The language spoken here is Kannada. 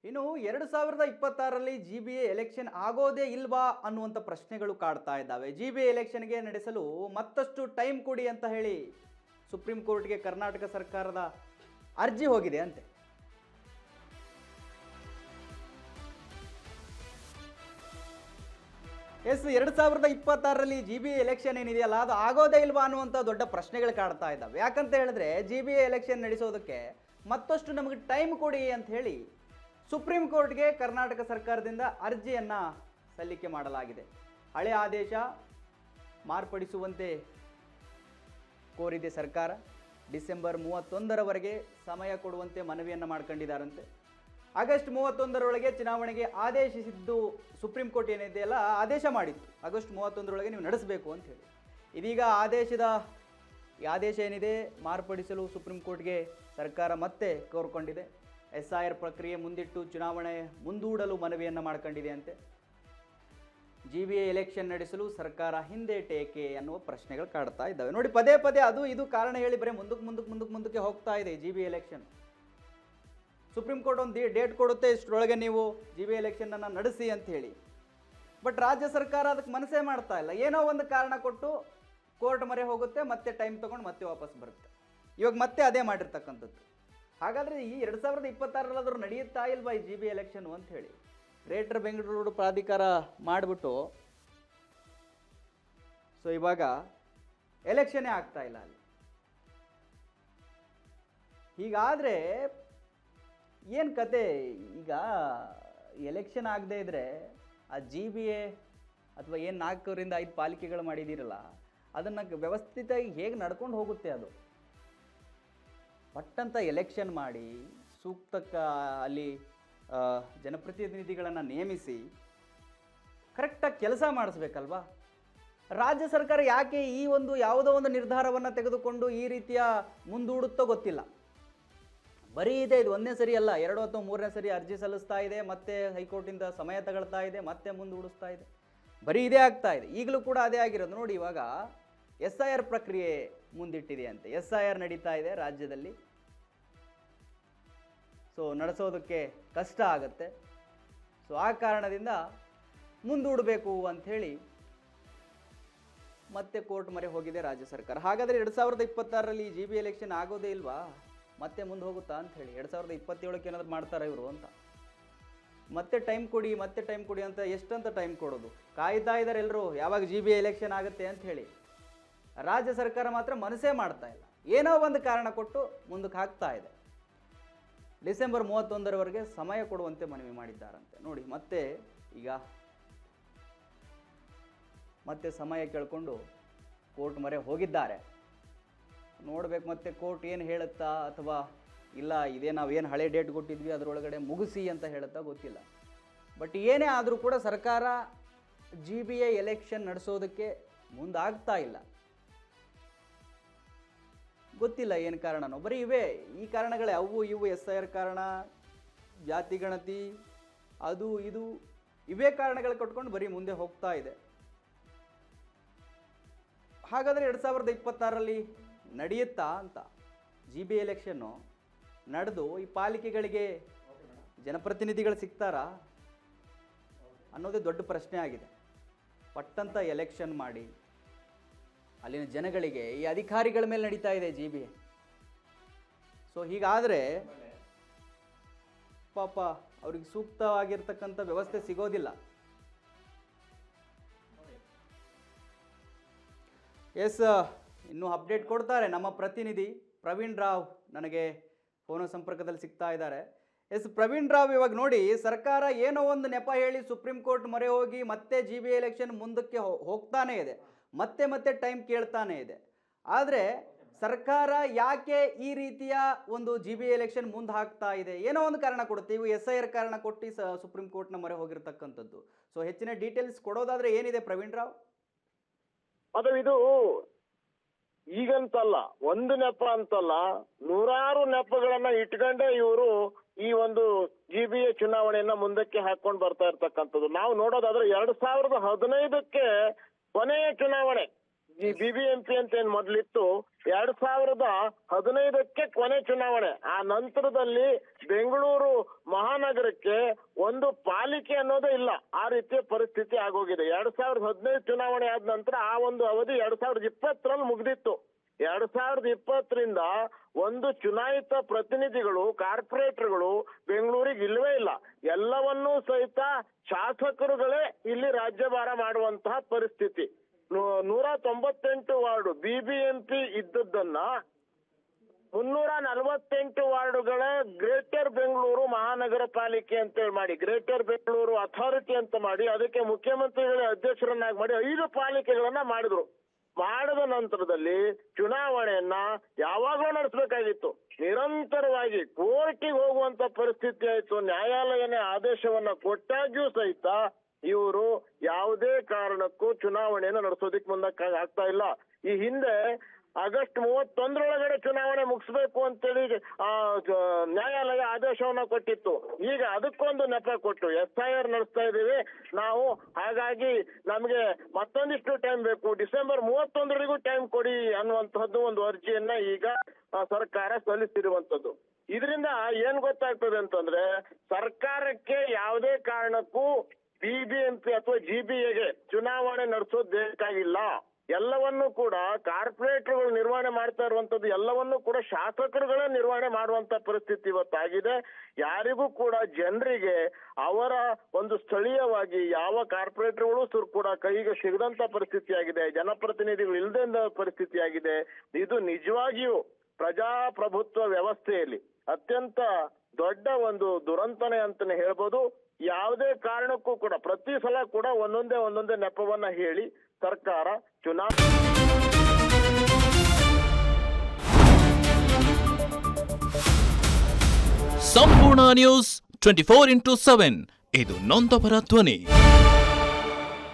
ಇನ್ನು 2026ರಲ್ಲಿ ಜಿಬಿಎ ಎಲೆಕ್ಷನ್ ಆಗೋದೇ ಇಲ್ವಾ ಅನ್ನುವಂಥ ಪ್ರಶ್ನೆಗಳು ಕಾಡ್ತಾ ಇದ್ದಾವೆ. ಜಿಬಿಎ ಎಲೆಕ್ಷನ್ಗೆ ನಡೆಸಲು ಮತ್ತಷ್ಟು ಟೈಮ್ ಕೊಡಿ ಅಂತ ಹೇಳಿ ಸುಪ್ರೀಂ ಕೋರ್ಟ್ಗೆ ಕರ್ನಾಟಕ ಸರ್ಕಾರದ ಅರ್ಜಿ ಹೋಗಿದೆ ಅಂತೆ. ಎಸ್ 2026ರಲ್ಲಿ ಜಿಬಿಎ ಎಲೆಕ್ಷನ್ ಏನಿದೆಯಲ್ಲ ಅದು ಆಗೋದೇ ಇಲ್ವಾ ಅನ್ನುವಂಥ ದೊಡ್ಡ ಪ್ರಶ್ನೆಗಳು ಕಾಡ್ತಾ ಇದ್ದಾವೆ. ಯಾಕಂತ ಹೇಳಿದ್ರೆ ಜಿಬಿಎ ಎಲೆಕ್ಷನ್ ನಡೆಸೋದಕ್ಕೆ ಮತ್ತಷ್ಟು ನಮಗೆ ಟೈಮ್ ಕೊಡಿ ಅಂತ ಹೇಳಿ ಸುಪ್ರೀಂ ಕೋರ್ಟ್ಗೆ ಕರ್ನಾಟಕ ಸರ್ಕಾರದಿಂದ ಅರ್ಜಿಯನ್ನು ಸಲ್ಲಿಕೆ ಮಾಡಲಾಗಿದೆ. ಹಳೆ ಆದೇಶ ಮಾರ್ಪಡಿಸುವಂತೆ ಕೋರಿದೆ ಸರ್ಕಾರ. ಡಿಸೆಂಬರ್ 31ರವರೆಗೆ ಸಮಯ ಕೊಡುವಂತೆ ಮನವಿಯನ್ನು ಮಾಡ್ಕೊಂಡಿದ್ದಾರಂತೆ. ಆಗಸ್ಟ್ 31ರೊಳಗೆ ಚುನಾವಣೆಗೆ ಆದೇಶಿಸಿದ್ದು ಸುಪ್ರೀಂ ಕೋರ್ಟ್ ಏನಿದೆಯಲ್ಲ ಆದೇಶ ಮಾಡಿತ್ತು, ಆಗಸ್ಟ್ 31ರೊಳಗೆ ನೀವು ನಡೆಸಬೇಕು ಅಂತ ಹೇಳಿ. ಇದೀಗ ಈ ಆದೇಶ ಏನಿದೆ ಮಾರ್ಪಡಿಸಲು ಸುಪ್ರೀಂ ಕೋರ್ಟ್ಗೆ ಸರ್ಕಾರ ಮತ್ತೆ ಕೋರ್ಕೊಂಡಿದೆ. SIR ಪ್ರಕ್ರಿಯೆ ಮುಂದಿಟ್ಟು ಚುನಾವಣೆ ಮುಂದೂಡಲು ಮನವಿಯನ್ನು ಮಾಡ್ಕೊಂಡಿದೆ ಅಂತೆ. ಜಿಬಿಎ ಎಲೆಕ್ಷನ್ ನಡೆಸಲು ಸರ್ಕಾರ ಹಿಂದೇಟೇಕೆ ಅನ್ನುವ ಪ್ರಶ್ನೆಗಳು ಕಾಡ್ತಾ ಇದ್ದಾವೆ. ನೋಡಿ, ಪದೇ ಪದೇ ಅದು ಇದು ಕಾರಣ ಹೇಳಿ ಬರೀ ಮುಂದಕ್ಕೆ ಹೋಗ್ತಾ ಇದೆ ಜಿಬಿಎ ಎಲೆಕ್ಷನ್. ಸುಪ್ರೀಂ ಕೋರ್ಟ್ ಒಂದು ಡೇಟ್ ಕೊಡುತ್ತೆ, ಇಷ್ಟರೊಳಗೆ ನೀವು ಜಿಬಿಎ ಎಲೆಕ್ಷನನ್ನು ನಡೆಸಿ ಅಂತ ಹೇಳಿ. ಬಟ್ ರಾಜ್ಯ ಸರ್ಕಾರ ಅದಕ್ಕೆ ಮನಸ್ಸೇ ಮಾಡ್ತಾ ಇಲ್ಲ. ಏನೋ ಒಂದು ಕಾರಣ ಕೊಟ್ಟು ಕೋರ್ಟ್ ಮೊರೆ ಹೋಗುತ್ತೆ, ಮತ್ತೆ ಟೈಮ್ ತೊಗೊಂಡು ಮತ್ತೆ ವಾಪಸ್ ಬರುತ್ತೆ. ಇವಾಗ ಮತ್ತೆ ಅದೇ ಮಾಡಿರ್ತಕ್ಕಂಥದ್ದು. ಹಾಗಾದರೆ ಈ 2026ರಲ್ಲಾದರೂ ನಡೆಯುತ್ತಾ ಇಲ್ವಾ ಈ ಜಿಬಿಎ ಎಲೆಕ್ಷನ್ ಅಂತ ಹೇಳಿ ಗ್ರೇಟರ್ ಬೆಂಗಳೂರು ಪ್ರಾಧಿಕಾರ ಮಾಡಿಬಿಟ್ಟು ಸೊ ಇವಾಗ ಎಲೆಕ್ಷನ್ನೇ ಆಗ್ತಾ ಇಲ್ಲ ಅಲ್ಲಿ. ಹೀಗಾದರೆ ಏನು ಕತೆ? ಈಗ ಎಲೆಕ್ಷನ್ ಆಗದೆ ಇದ್ದರೆ ಆ ಜಿಬಿಎ ಅಥವಾ ಏನು 4ರಿಂದ 5 ಪಾಲಿಕೆಗಳು ಮಾಡಿದ್ದೀರಲ್ಲ ಅದನ್ನು ವ್ಯವಸ್ಥಿತವಾಗಿ ಹೇಗೆ ನಡ್ಕೊಂಡು ಹೋಗುತ್ತೆ? ಅದು ಪಟ್ಟಂತ ಎಲೆಕ್ಷನ್ ಮಾಡಿ ಸೂಕ್ತ ಅಲ್ಲಿ ಜನಪ್ರತಿನಿಧಿಗಳನ್ನು ನೇಮಿಸಿ ಕರೆಕ್ಟಾಗಿ ಕೆಲಸ ಮಾಡಿಸ್ಬೇಕಲ್ವಾ? ರಾಜ್ಯ ಸರ್ಕಾರ ಯಾಕೆ ಈ ಒಂದು ಯಾವುದೋ ಒಂದು ನಿರ್ಧಾರವನ್ನು ತೆಗೆದುಕೊಂಡು ಈ ರೀತಿಯ ಮುಂದೂಡುತ್ತೋ ಗೊತ್ತಿಲ್ಲ. ಬರೀ ಇದೆ, ಇದು ಒಂದನೇ ಸರಿ ಅಲ್ಲ, 2 ಅಥವಾ 3ನೇ ಸರಿ ಅರ್ಜಿ ಸಲ್ಲಿಸ್ತಾ ಇದೆ, ಮತ್ತೆ ಹೈಕೋರ್ಟಿಂದ ಸಮಯ ತಗೊಳ್ತಾ ಇದೆ, ಮತ್ತೆ ಮುಂದೂಡಿಸ್ತಾ ಇದೆ. ಬರೀ ಇದೇ ಆಗ್ತಾ ಇದೆ. ಈಗಲೂ ಕೂಡ ಅದೇ ಆಗಿರೋದು. ನೋಡಿ, ಇವಾಗ SIR ಪ್ರಕ್ರಿಯೆ ಮುಂದಿಟ್ಟಿದೆ ಅಂತೆ. SIR ನಡೀತಾ ಇದೆ ರಾಜ್ಯದಲ್ಲಿ. ಸೊ ನಡೆಸೋದಕ್ಕೆ ಕಷ್ಟ ಆಗುತ್ತೆ. ಸೊ ಆ ಕಾರಣದಿಂದ ಮುಂದೂಡಬೇಕು ಅಂಥೇಳಿ ಮತ್ತೆ ಕೋರ್ಟ್ ಮೊರೆ ಹೋಗಿದೆ ರಾಜ್ಯ ಸರ್ಕಾರ. ಹಾಗಾದರೆ 2026ರಲ್ಲಿ ಜಿಬಿಎ ಎಲೆಕ್ಷನ್ ಆಗೋದೇ ಇಲ್ವಾ? ಮತ್ತೆ ಮುಂದೆ ಹೋಗುತ್ತಾ ಅಂತ ಹೇಳಿ 2027ಕ್ಕೆ ಏನಾದರೂ ಮಾಡ್ತಾರೆ ಇವರು ಅಂತ. ಮತ್ತೆ ಟೈಮ್ ಕೊಡಿ ಅಂತ ಎಷ್ಟಂತ ಟೈಮ್ ಕೊಡೋದು? ಕಾಯ್ತಾ ಇದ್ದಾರೆ ಎಲ್ಲರೂ ಯಾವಾಗ ಜಿಬಿಎ ಎಲೆಕ್ಷನ್ ಆಗುತ್ತೆ ಅಂತ ಹೇಳಿ. ರಾಜ್ಯ ಸರ್ಕಾರ ಮಾತ್ರ ಮನಸ್ಸೇ ಮಾಡ್ತಾ ಇಲ್ಲ. ಏನೋ ಒಂದು ಕಾರಣ ಕೊಟ್ಟು ಮುಂದಕ್ಕೆ ಹಾಕ್ತಾ ಇದೆ. ಡಿಸೆಂಬರ್ 31ರವರೆಗೆ ಸಮಯ ಕೊಡುವಂತೆ ಮನವಿ ಮಾಡಿದ್ದಾರಂತೆ. ನೋಡಿ, ಮತ್ತೆ ಸಮಯ ಕೇಳಿಕೊಂಡು ಕೋರ್ಟ್ ಮೊರೆ ಹೋಗಿದ್ದಾರೆ. ನೋಡ್ಬೇಕು ಮತ್ತೆ ಕೋರ್ಟ್ ಏನು ಹೇಳುತ್ತಾ, ಅಥವಾ ಇಲ್ಲ ಇದೇ ನಾವೇನು ಹಳೆ ಡೇಟ್ ಕೊಟ್ಟಿದ್ವಿ ಅದರೊಳಗಡೆ ಮುಗಿಸಿ ಅಂತ ಹೇಳುತ್ತಾ ಗೊತ್ತಿಲ್ಲ. ಬಟ್ ಏನೇ ಆದರೂ ಕೂಡ ಸರ್ಕಾರ ಜಿಬಿಎ ಎಲೆಕ್ಷನ್ ನಡೆಸೋದಕ್ಕೆ ಮುಂದಾಗ್ತಾ ಇಲ್ಲ. ಗೊತ್ತಿಲ್ಲ ಏನು ಕಾರಣನೋ, ಬರೀ ಈ ಕಾರಣಗಳೇ, ಅವು ಇವು SIR ಕಾರಣ, ಜಾತಿ ಗಣತಿ, ಅದು ಇದು, ಇವೇ ಕಾರಣಗಳು ಕೊಟ್ಕೊಂಡು ಬರೀ ಮುಂದೆ ಹೋಗ್ತಾ ಇದೆ. ಹಾಗಾದರೆ 2026ರಲ್ಲಿ ನಡೆಯುತ್ತಾ ಅಂತ ಜಿಬಿಎ ಎಲೆಕ್ಷನ್ನು ನಡೆದು ಈ ಪಾಲಿಕೆಗಳಿಗೆ ಜನಪ್ರತಿನಿಧಿಗಳು ಸಿಗ್ತಾರಾ ಅನ್ನೋದೇ ದೊಡ್ಡ ಪ್ರಶ್ನೆ ಆಗಿದೆ. ಪಟ್ಟಂತ ಎಲೆಕ್ಷನ್ ಮಾಡಿ ಅಲ್ಲಿನ ಜನಗಳಿಗೆ, ಈ ಅಧಿಕಾರಿಗಳ ಮೇಲೆ ನಡೀತಾ ಇದೆ ಜಿಬಿಎ. ಸೊ ಹೀಗಾದರೆ ಪಾಪ ಅವ್ರಿಗೆ ಸೂಕ್ತವಾಗಿರ್ತಕ್ಕಂಥ ವ್ಯವಸ್ಥೆ ಸಿಗೋದಿಲ್ಲ. ಎಸ್, ಇನ್ನೂ ಅಪ್ಡೇಟ್ ಕೊಡ್ತಾರೆ ನಮ್ಮ ಪ್ರತಿನಿಧಿ ಪ್ರವೀಣ್ ರಾವ್, ನನಗೆ ಫೋನ್ ಸಂಪರ್ಕದಲ್ಲಿ ಸಿಗ್ತಾ ಇದ್ದಾರೆ. ಎಸ್ ಪ್ರವೀಣ್ ರಾವ್, ಇವಾಗ ನೋಡಿ, ಸರ್ಕಾರ ಏನೋ ಒಂದು ನೆಪ ಹೇಳಿ ಸುಪ್ರೀಂ ಕೋರ್ಟ್ ಮೊರೆ ಹೋಗಿ ಮತ್ತೆ ಜಿಬಿಎ ಎಲೆಕ್ಷನ್ ಮುಂದಕ್ಕೆ ಹೋಗ್ತಾನೆ ಇದೆ, ಮತ್ತೆ ಟೈಮ್ ಕೇಳ್ತಾನೆ ಇದೆ. ಆದರೆ ಸರ್ಕಾರ ಯಾಕೆ ಈ ರೀತಿಯ ಒಂದು ಜಿಬಿಎ ಎಲೆಕ್ಷನ್ ಮುಂದೆ ಹಾಕ್ತಾ ಇದೆ? ಏನೋ ಒಂದು ಕಾರಣ ಕೊಡುತ್ತೆ. ಇವು SIR ಕಾರಣ ಕೊಟ್ಟು ಸುಪ್ರೀಂ ಕೋರ್ಟ್ನ ಮೊರೆ ಹೋಗಿರ್ತಕ್ಕಂಥದ್ದು. ಸೊ ಹೆಚ್ಚಿನ ಡೀಟೇಲ್ಸ್ ಕೊಡೋದಾದ್ರೆ ಏನಿದೆ ಪ್ರವೀಣ್ ರಾವ್? ಅದು ಇದು ಈಗಂತಲ್ಲ, ಒಂದು ನೆಪ ಅಂತಲ್ಲ, ನೂರಾರು ನೆಪಗಳನ್ನ ಇಟ್ಕೊಂಡೇ ಇವರು ಈ ಒಂದು ಜಿಬಿಎ ಚುನಾವಣೆಯನ್ನ ಮುಂದಕ್ಕೆ ಹಾಕೊಂಡು ಬರ್ತಾ ಇರ್ತಕ್ಕಂಥದ್ದು. ನಾವು ನೋಡೋದಾದ್ರೆ 2015ಕ್ಕೆ ಕೊನೆಯ ಚುನಾವಣೆ ಈ BBMP ಅಂತ ಏನ್ ಮೊದ್ಲಿತ್ತು 2015ಕ್ಕೆ ಕೊನೆ ಚುನಾವಣೆ. ಆ ನಂತರದಲ್ಲಿ ಬೆಂಗಳೂರು ಮಹಾನಗರಕ್ಕೆ ಒಂದು ಪಾಲಿಕೆ ಅನ್ನೋದೇ ಇಲ್ಲ, ಆ ರೀತಿಯ ಪರಿಸ್ಥಿತಿ ಆಗೋಗಿದೆ. 2015 ಚುನಾವಣೆ ಆದ ನಂತರ ಆ ಒಂದು ಅವಧಿ 2020ರಲ್ಲಿ ಮುಗ್ದಿತ್ತು. 2020ರಿಂದ ಒಂದು ಚುನಾಯಿತ ಪ್ರತಿನಿಧಿಗಳು, ಕಾರ್ಪೊರೇಟರ್ಗಳು ಬೆಂಗಳೂರಿಗೆ ಇಲ್ವೇ ಇಲ್ಲ. ಎಲ್ಲವನ್ನೂ ಸಹಿತ ಶಾಸಕರುಗಳೇ ಇಲ್ಲಿ ರಾಜ್ಯಭಾರ ಮಾಡುವಂತಹ ಪರಿಸ್ಥಿತಿ. 198 ವಾರ್ಡು BBMP ಇದ್ದದ್ದನ್ನ 348 ವಾರ್ಡುಗಳ ಗ್ರೇಟರ್ ಬೆಂಗಳೂರು ಮಹಾನಗರ ಪಾಲಿಕೆ ಅಂತೇಳಿ ಮಾಡಿ, ಗ್ರೇಟರ್ ಬೆಂಗಳೂರು ಅಥಾರಿಟಿ ಅಂತ ಮಾಡಿ, ಅದಕ್ಕೆ ಮುಖ್ಯಮಂತ್ರಿಗಳ ಅಧ್ಯಕ್ಷರನ್ನಾಗಿ ಮಾಡಿ 5 ಪಾಲಿಕೆಗಳನ್ನ ಮಾಡಿದ್ರು. ಮಾಡಿದ ನಂತರದಲ್ಲಿ ಚುನಾವಣೆಯನ್ನ ಯಾವಾಗಲೂ ನಡೆಸಬೇಕಾಗಿತ್ತು. ನಿರಂತರವಾಗಿ ಕೋರ್ಟಿಗೆ ಹೋಗುವಂತ ಪರಿಸ್ಥಿತಿ ಆಯ್ತು. ನ್ಯಾಯಾಲಯನೇ ಆದೇಶವನ್ನ ಕೊಟ್ಟಾಗ್ಯೂ ಸಹಿತ ಇವರು ಯಾವುದೇ ಕಾರಣಕ್ಕೂ ಚುನಾವಣೆಯನ್ನು ನಡೆಸೋದಿಕ್ ಆಗ್ತಾ ಇಲ್ಲ. ಈ ಹಿಂದೆ ಆಗಸ್ಟ್ 31ರೊಳಗಡೆ ಚುನಾವಣೆ ಮುಗಿಸ್ಬೇಕು ಅಂತೇಳಿ ನ್ಯಾಯಾಲಯ ಆದೇಶವನ್ನ ಕೊಟ್ಟಿತ್ತು. ಈಗ ಅದಕ್ಕೊಂದು ನೆಪ ಕೊಟ್ಟು SIR ನಡೆಸ್ತಾ ಇದೀವಿ ನಾವು, ಹಾಗಾಗಿ ನಮ್ಗೆ ಮತ್ತೊಂದಿಷ್ಟು ಟೈಮ್ ಬೇಕು, ಡಿಸೆಂಬರ್ 31ರವರೆಗೂ ಟೈಮ್ ಕೊಡಿ ಅನ್ನುವಂತಹದ್ದು ಒಂದು ಅರ್ಜಿಯನ್ನ ಈಗ ಸರ್ಕಾರ ಸಲ್ಲಿಸಿರುವಂತದ್ದು. ಇದರಿಂದ ಏನ್ ಗೊತ್ತಾಗ್ತದೆ ಅಂತಂದ್ರೆ, ಸರ್ಕಾರಕ್ಕೆ ಯಾವುದೇ ಕಾರಣಕ್ಕೂ BBMP ಅಥವಾ GBAಗೆ ಚುನಾವಣೆ ನಡೆಸೋದು ಬೇಕಾಗಿಲ್ಲ. ಎಲ್ಲವನ್ನೂ ಕೂಡ ಕಾರ್ಪೊರೇಟರ್ಗಳು ನಿರ್ವಹಣೆ ಮಾಡ್ತಾ ಇರುವಂತದ್ದು, ಎಲ್ಲವನ್ನೂ ಕೂಡ ಶಾಸಕರುಗಳೇ ನಿರ್ವಹಣೆ ಮಾಡುವಂತ ಪರಿಸ್ಥಿತಿ ಇವತ್ತಾಗಿದೆ. ಯಾರಿಗೂ ಕೂಡ ಜನರಿಗೆ ಅವರ ಒಂದು ಸ್ಥಳೀಯವಾಗಿ ಯಾವ ಕಾರ್ಪೊರೇಟರ್ಗಳು ಕೂಡ ಕೈಗೆ ಸಿಗದಂತ ಪರಿಸ್ಥಿತಿ ಆಗಿದೆ. ಜನಪ್ರತಿನಿಧಿಗಳು ಇಲ್ಲದ ಪರಿಸ್ಥಿತಿ ಆಗಿದೆ. ಇದು ನಿಜವಾಗಿಯೂ ಪ್ರಜಾಪ್ರಭುತ್ವ ವ್ಯವಸ್ಥೆಯಲ್ಲಿ ಅತ್ಯಂತ ದೊಡ್ಡ ಒಂದು ದುರಂತನೆ ಅಂತಾನೆ ಹೇಳ್ಬೋದು. ಯಾವುದೇ ಕಾರಣಕ್ಕೂ ಕೂಡ ಪ್ರತಿ ಸಲ ಕೂಡ ಒಂದೊಂದೇ ನೆಪವನ್ನ ಹೇಳಿ ಸರ್ಕಾರ ಸಂಪೂರ್ಣ ನ್ಯೂಸ್ 24/7 ಇದು ನೊಂದವರ ಧ್ವನಿ.